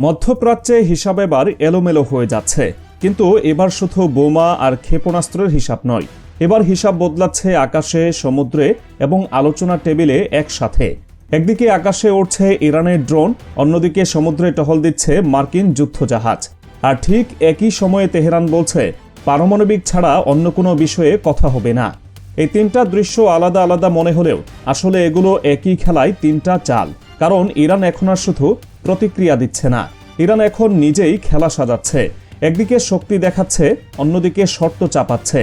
মধ্যপ্রাচ্যে হিসাব এবার এলোমেলো হয়ে যাচ্ছে, কিন্তু এবার শুধু বোমা আর ক্ষেপণাস্ত্রের হিসাব নয়, এবার হিসাব বদলাচ্ছে আকাশে, সমুদ্রে এবং আলোচনা টেবিলে একসাথে। একদিকে আকাশে উড়ছে ইরানের ড্রোন, অন্যদিকে সমুদ্রে টহল দিচ্ছে মার্কিন যুদ্ধজাহাজ। আর ঠিক একই সময়ে তেহরান বলছে পারমাণবিক ছাড়া অন্য কোনো বিষয়ে কথা হবে না। এই তিনটা দৃশ্য আলাদা আলাদা মনে হলেও আসলে এগুলো একই খেলায় তিনটা চাল। কারণ ইরান এখন আর শুধু প্রতিক্রিয়া দিচ্ছে না, ইরান এখন নিজেই খেলা সাজাচ্ছে। একদিকে শক্তি দেখাচ্ছে, অন্যদিকে শর্ত চাপাচ্ছে।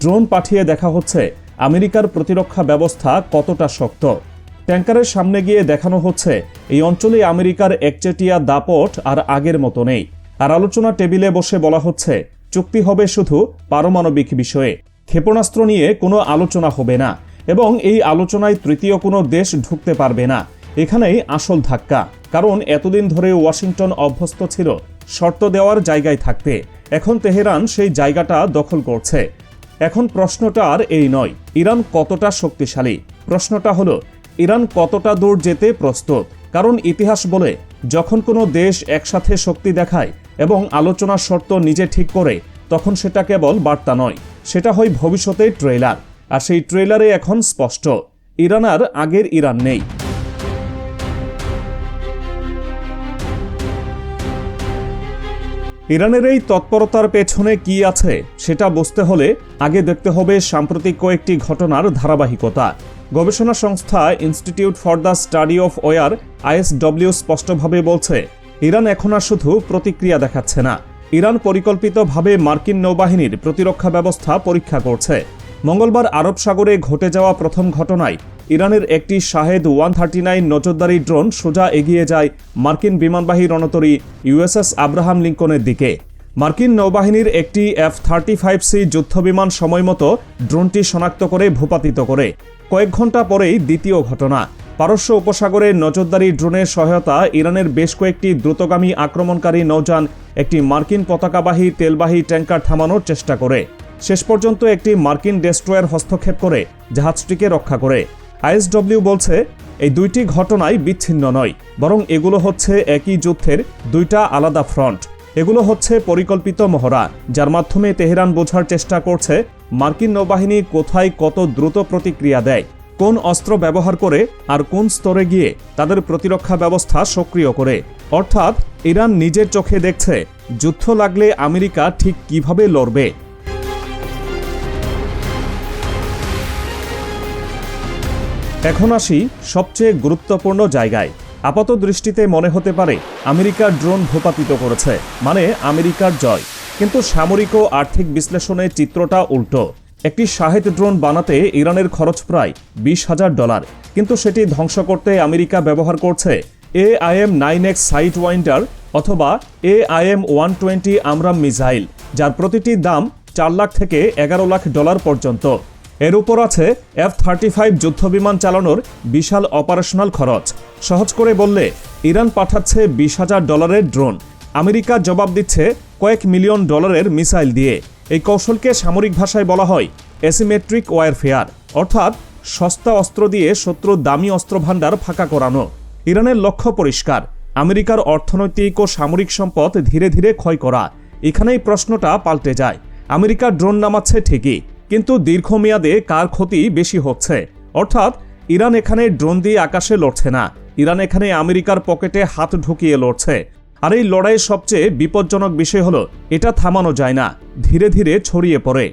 ড্রোন পাঠিয়ে দেখা হচ্ছে আমেরিকার প্রতিরক্ষা ব্যবস্থা কতটা শক্ত। ট্যাঙ্কারের সামনে গিয়ে দেখানো হচ্ছে এই অঞ্চলে আমেরিকার একচেটিয়া দাপট আর আগের মতো নেই। আর আলোচনা টেবিলে বসে বলা হচ্ছে চুক্তি হবে শুধু পারমাণবিক বিষয়ে, ক্ষেপণাস্ত্র নিয়ে কোনো আলোচনা হবে না, এবং এই আলোচনায় তৃতীয় কোনো দেশ ঢুকতে পারবে না। এখানেই আসল ধাক্কা। কারণ এতদিন ধরে ওয়াশিংটন অভ্যস্ত ছিল শর্ত দেওয়ার জায়গায় থাকতে, এখন তেহরান সেই জায়গাটা দখল করছে। এখন প্রশ্নটা আর এই নয় ইরান কতটা শক্তিশালী, প্রশ্নটা হলো ইরান কতটা দূর যেতে প্রস্তুত। কারণ ইতিহাস বলে যখন কোনো দেশ একসাথে শক্তি দেখায় এবং আলোচনার শর্ত নিজে ঠিক করে, তখন সেটা কেবল বার্তা নয়, সেটা হয় ভবিষ্যতের ট্রেলার। আর সেই ট্রেলারে এখন স্পষ্ট ইরান আর আগের ইরান নেই। ইরানের এই তৎপরতার পেছনে কি আছে সেটা বুঝতে হলে আগে দেখতে হবে সাম্প্রতিক কয়েকটি ঘটনার ধারাবাহিকতা। গবেষণা সংস্থা institute for the study of war ISW স্পষ্টভাবে বলছে ইরান এখন আর শুধু প্রতিক্রিয়া দেখাচ্ছে না, ইরান পরিকল্পিতভাবে মার্কিন নৌবাহিনীর প্রতিরক্ষা ব্যবস্থা পরীক্ষা করছে। মঙ্গলবার আরব সাগরে ঘটে যাওয়া প্রথম ঘটনায় ইরানের একটি শাহেদ 139 নজরদারি ড্রোন সোজা এগিয়ে যায় মার্কিন বিমানবাহী রণতরী USS আব্রাহাম লিঙ্কনের দিকে। মার্কিন নৌবাহিনীর একটি F-35C যুদ্ধবিমান সময়মতো ড্রোনটি শনাক্ত করে ভূপাতিত করে। কয়েক ঘন্টা পরেই দ্বিতীয় ঘটনা, পারস্য উপসাগরে নজরদারি ড্রোনের সহায়তা ইরানের বেশ কয়েকটি দ্রুতগামী আক্রমণকারী নৌযান একটি মার্কিন পতাকাবাহী তেলবাহী ট্যাঙ্কার থামানোর চেষ্টা করে। শেষ পর্যন্ত একটি মার্কিন ডেস্ট্রয়ার হস্তক্ষেপ করে জাহাজটিকে রক্ষা করে। ISW বলছে এই দুইটি ঘটনাই বিচ্ছিন্ন নয়, বরং এগুলো হচ্ছে একই যুদ্ধের দুইটা আলাদা ফ্রন্ট। এগুলো হচ্ছে পরিকল্পিত মহড়া, যার মাধ্যমে তেহরান বোঝার চেষ্টা করছে মার্কিন নৌবাহিনী কোথায় কত দ্রুত প্রতিক্রিয়া দেয়, কোন অস্ত্র ব্যবহার করে আর কোন স্তরে গিয়ে তাদের প্রতিরক্ষা ব্যবস্থা সক্রিয় করে। অর্থাৎ ইরান নিজের চোখে দেখছে যুদ্ধ লাগলে আমেরিকা ঠিক কিভাবে লড়বে। এখন আসি সবচেয়ে গুরুত্বপূর্ণ জায়গায়। আপাত দৃষ্টিতে মনে হতে পারে আমেরিকার ড্রোন ভূপাতিত করেছে, মানে আমেরিকার জয়। কিন্তু সামরিক ও আর্থিক বিশ্লেষণে চিত্রটা উল্টো। একটি শাহেদ ড্রোন বানাতে ইরানের খরচ প্রায় $20,000, কিন্তু সেটি ধ্বংস করতে আমেরিকা ব্যবহার করছে AIM-9X সাইট ওয়াইন্ডার অথবা AIM-120 আমরাম মিসাইল, যার প্রতিটি দাম $4 লাখ থেকে $11 লাখ পর্যন্ত। এর উপর আছে F-35 যুদ্ধবিমান চালানোর বিশাল অপারেশনাল খরচ। সহজ করে বললে ইরান পাঠাচ্ছে $20,000 ড্রোন, আমেরিকা জবাব দিচ্ছে কয়েক $1 মিলিয়ন মিসাইল দিয়ে। এই কৌশলকে সামরিক ভাষায় বলা হয় অ্যাসিমেট্রিক ওয়ারফেয়ার, অর্থাৎ সস্তা অস্ত্র দিয়ে শত্রুর দামি অস্ত্রভাণ্ডার ফাঁকা করানো। ইরানের লক্ষ্য পরিষ্কার, আমেরিকার অর্থনৈতিক ও সামরিক সম্পদ ধীরে ধীরে ক্ষয় করা। এখানেই প্রশ্নটা পাল্টে যায়। আমেরিকা ড্রোন নামাচ্ছে ঠিকই, কিন্তু দীর্ঘমেয়াদে কার ক্ষতি বেশি হচ্ছে? অর্থাৎ ইরান এখানে ড্রোন দিয়ে আকাশে লড়ছে না, ইরান এখানে আমেরিকার পকেটে হাত ঢুকিয়ে লড়ছে। আর এই লড়াইয়ের সবচেয়ে বিপজ্জনক বিষয় হলো এটা থামানো যায় না, ধীরে ধীরে ছড়িয়ে পড়ে।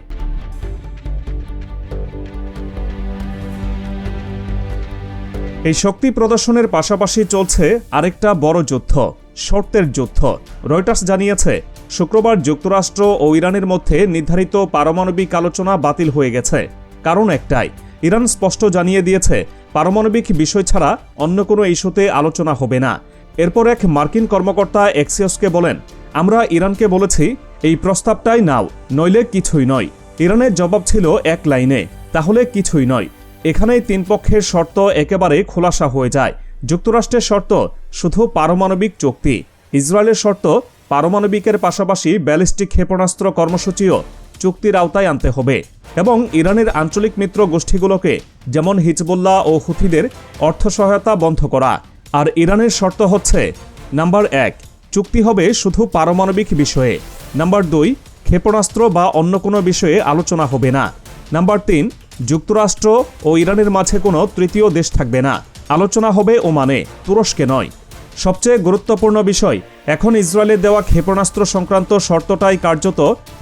এই শক্তি প্রদর্শনের পাশাপাশি চলছে আরেকটা বড় যুদ্ধ, শর্তের যুদ্ধ। রয়টার্স জানিয়েছে শুক্রবার যুক্তরাষ্ট্র ও ইরানের মধ্যে নির্ধারিত পারমাণবিক আলোচনা বাতিল হয়ে গেছে। কারণ একটাই, ইরান স্পষ্ট জানিয়ে দিয়েছে পারমাণবিক বিষয় ছাড়া অন্য কোনো ইস্যুতে আলোচনা হবে না। এরপর এক মার্কিন কর্মকর্তা এক্সিওসকে বলেন, আমরা ইরানকে বলেছি এই প্রস্তাবটাই নাও, নইলে কিছুই নয়। ইরানের জবাব ছিল এক লাইনে, তাহলে কিছুই নয়। এখানেই তিন পক্ষের শর্ত একেবারে খোলাসা হয়ে যায়। যুক্তরাষ্ট্রের শর্ত শুধু পারমাণবিক চুক্তি, ইসরায়েলের শর্ত পারমাণবিকের পাশাপাশি ব্যালিস্টিক ক্ষেপণাস্ত্র কর্মসূচিও চুক্তির আওতায় আনতে হবে, এবং ইরানের আঞ্চলিক মিত্র গোষ্ঠীগুলোকে যেমন হিজবুল্লাহ ও হুথিদের অর্থ সহায়তা বন্ধ করা। আর ইরানের শর্ত হচ্ছে, নাম্বার 1, চুক্তি হবে শুধু পারমাণবিক বিষয়ে। নাম্বার 2, ক্ষেপণাস্ত্র বা অন্য কোনো বিষয়ে আলোচনা হবে না। নাম্বার 3, যুক্তরাষ্ট্র ও ইরানের মাঝে কোনো তৃতীয় দেশ থাকবে না। আলোচনা হবে ওমানে, তুরস্কে নয়। সবচেয়ে গুরুত্বপূর্ণ বিষয়, এখন ইসরায়েলের দেওয়া ক্ষেপণাস্ত্র সংক্রান্ত শর্তটাই কার্যত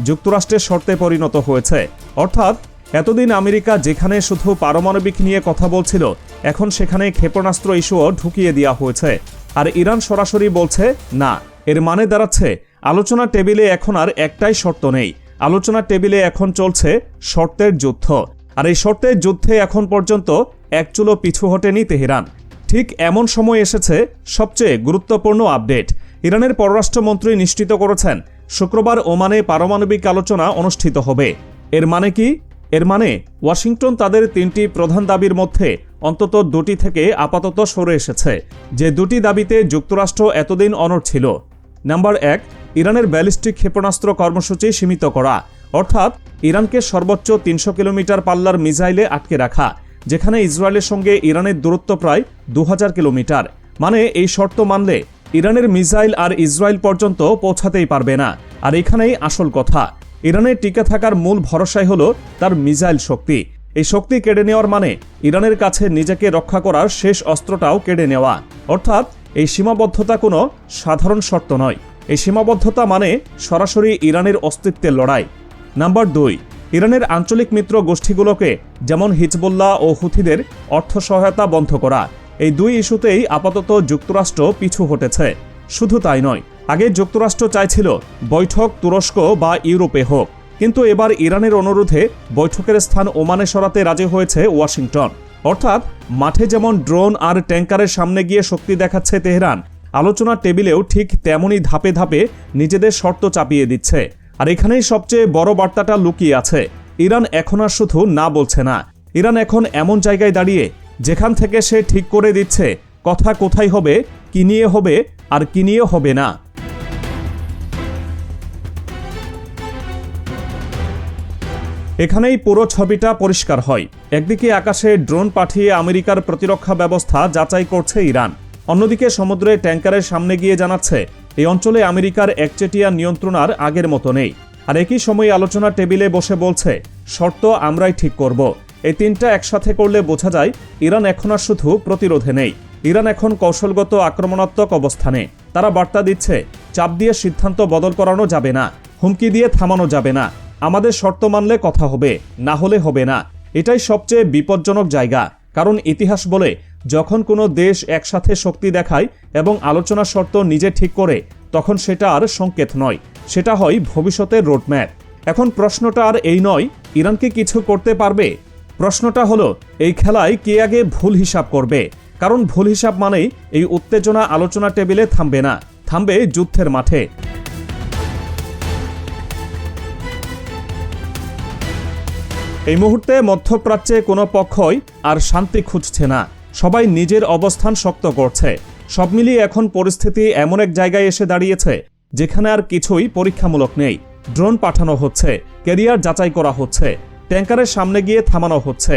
যুক্তরাষ্ট্রের শর্তে পরিণত হয়েছে। অর্থাৎ এতদিন আমেরিকা যেখানে শুধু পারমাণবিক নিয়ে কথা বলছিল, এখন সেখানে ক্ষেপণাস্ত্র ইস্যুও ঢুকিয়ে দেওয়া হয়েছে। আর ইরান সরাসরি বলছে না। এর মানে দাঁড়াচ্ছে আলোচনা টেবিলে এখন আর একটাই শর্ত নেই, আলোচনা টেবিলে এখন চলছে শর্তের যুদ্ধ। আর এই শর্তের যুদ্ধে এখন পর্যন্ত এক চুলো পিছু হটেনি তেহরান। ঠিক এমন সময় এসেছে সবচেয়ে গুরুত্বপূর্ণ আপডেট। ইরানের পররাষ্ট্রমন্ত্রী নিশ্চিত করেছেন শুক্রবার ওমানে পারমাণবিক আলোচনা অনুষ্ঠিত হবে। এর মানে কি? এর মানে ওয়াশিংটন তাদের 3টি প্রধান দাবির মধ্যে অন্তত 2টি থেকে আপাতত সরে এসেছে, যে 2টি দাবিতে যুক্তরাষ্ট্র এতদিন অনড় ছিল। নাম্বার 1, ইরানের ব্যালিস্টিক ক্ষেপণাস্ত্র কর্মসূচি সীমিত করা, অর্থাৎ ইরানকে সর্বোচ্চ 300 কিলোমিটার পাল্লার মিসাইলে আটকে রাখা, যেখানে ইসরায়েলের সঙ্গে ইরানের দূরত্ব প্রায় 2000 কিলোমিটার। মানে এই শর্ত মানলে ইরানের মিসাইল আর ইসরায়েল পর্যন্ত পৌঁছাতেই পারবে না। আর এখানেই আসল কথা, ইরানের টিকে থাকার মূল ভরসাই হলো তার মিসাইল শক্তি। এই শক্তি কেড়ে নেওয়ার মানে ইরানের কাছে নিজেকে রক্ষা করার শেষ অস্ত্রটাও কেড়ে নেওয়া। অর্থাৎ এই সীমাবদ্ধতা কোনো সাধারণ শর্ত নয়, এই সীমাবদ্ধতা মানে সরাসরি ইরানের অস্তিত্বের লড়াই। নাম্বার 2, ইরানের আঞ্চলিক মিত্র গোষ্ঠীগুলোকে যেমন হিজবুল্লাহ ও হুথিদের অর্থ সহায়তা বন্ধ করা। এই 2 ইস্যুতেই আপাতত যুক্তরাষ্ট্র পিছু হটেছে। শুধু তাই নয়, আগে যুক্তরাষ্ট্র চাইছিল বৈঠক তুরস্ক বা ইউরোপে হোক, কিন্তু এবার ইরানের অনুরোধে বৈঠকের স্থান ওমানে সরাতে রাজি হয়েছে ওয়াশিংটন। অর্থাৎ মাঠে যেমন ড্রোন আর ট্যাঙ্কারের সামনে গিয়ে শক্তি দেখাচ্ছে তেহরান, আলোচনার টেবিলেও ঠিক তেমনই ধাপে ধাপে নিজেদের শর্ত চাপিয়ে দিচ্ছে। আর এখানেই সবচেয়ে বড় বার্তাটা লুকিয়ে আছে। ইরান এখন আর শুধু না বলছে না, ইরান এখন এমন জায়গায় দাঁড়িয়ে যেখান থেকে সে ঠিক করে দিচ্ছে কথা কোথায় হবে, কি নিয়ে হবে আর কি নিয়ে হবে না। এখানেই পুরো ছবিটা পরিষ্কার হয়। একদিকে আকাশে ড্রোন পাঠিয়ে আমেরিকার প্রতিরক্ষা ব্যবস্থা যাচাই করছে ইরান, অন্যদিকে সমুদ্রে ট্যাঙ্কারের সামনে গিয়ে জানাচ্ছে এই অঞ্চলে আমেরিকার একচেটিয়া নিয়ন্ত্রণ আর আগের মতো নেই। আর একই সময় আলোচনা টেবিলে বসে বলছে শর্ত আমরাই ঠিক করব। এই 3টা একসাথে করলে বোঝা যায় ইরান এখন আর শুধু প্রতিরোধে নেই, ইরান এখন কৌশলগত আক্রমণাত্মক অবস্থানে। তারা বার্তা দিচ্ছে চাপ দিয়ে সিদ্ধান্ত বদল করানো যাবে না, হুমকি দিয়ে থামানো যাবে না, আমাদের শর্ত মানলে কথা হবে, না হলে হবে না। এটাই সবচেয়ে বিপজ্জনক জায়গা, কারণ ইতিহাস বলে যখন কোনো দেশ একসাথে শক্তি দেখায় এবং আলোচনার শর্ত নিজে ঠিক করে, তখন সেটা আর সংকেত নয়, সেটা হয় ভবিষ্যতের রোডম্যাপ। এখন প্রশ্নটা আর এই নয় ইরান কি কিছু করতে পারবে, প্রশ্নটা হলো এই খেলায় কে আগে ভুল হিসাব করবে। কারণ ভুল হিসাব মানেই এই উত্তেজনা আলোচনা টেবিলে থামবে না, থামবে যুদ্ধের মাঠে। এই মুহূর্তে মধ্যপ্রাচ্যে কোনো পক্ষই আর শান্তি খুঁজছে না, সবাই নিজের অবস্থান শক্ত করছে। সব মিলিয়ে এখন পরিস্থিতি এমন এক জায়গায় এসে দাঁড়িয়েছে যেখানে আর কিছুই পরীক্ষামূলক নেই। ড্রোন পাঠানো হচ্ছে, ক্যারিয়ার যাচাই করা হচ্ছে, ট্যাঙ্কারের সামনে গিয়ে থামানো হচ্ছে।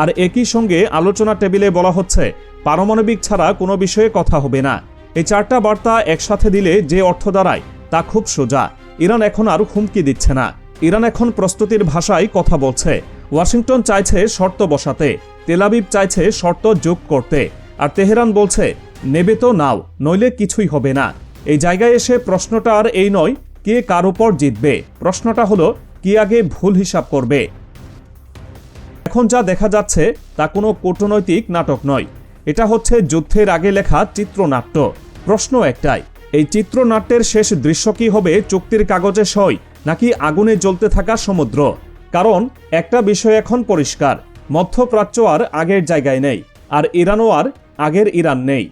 আর একই সঙ্গে আলোচনা টেবিলে বলা হচ্ছে পারমাণবিক ছাড়া কোনো বিষয়ে কথা হবে না। এই 4টা বার্তা একসাথে দিলে যে অর্থ দাঁড়ায় তা খুব সোজা। ইরান এখন আর হুমকি দিচ্ছে না, ইরান এখন প্রস্তুতির ভাষায় কথা বলছে। ওয়াশিংটন চাইছে শর্ত বসাতে, তেল আবিব চাইছে শর্ত যোগ করতে, আর তেহরান বলছে নেবে তো নাও, নইলে কিছুই হবে না। এই জায়গায় এসে প্রশ্নটা আর এই নয় কে কার উপর জিতবে, প্রশ্নটা হলো কি আগে ভুল হিসাব করবে। এখন যা দেখা যাচ্ছে তা কোনো কূটনৈতিক নাটক নয়, এটা হচ্ছে যুদ্ধের আগে লেখা চিত্রনাট্য। প্রশ্ন একটাই, এই চিত্রনাট্যের শেষ দৃশ্য কি হবে চুক্তির কাগজে সই নাকি আগুনে জ্বলতে থাকা সমুদ্র? কারণ একটা বিষয় এখন পরিষ্কার, মধ্যপ্রাচ্য আর আগের জায়গায় নেই, আর ইরানও আর আগের ইরান নেই।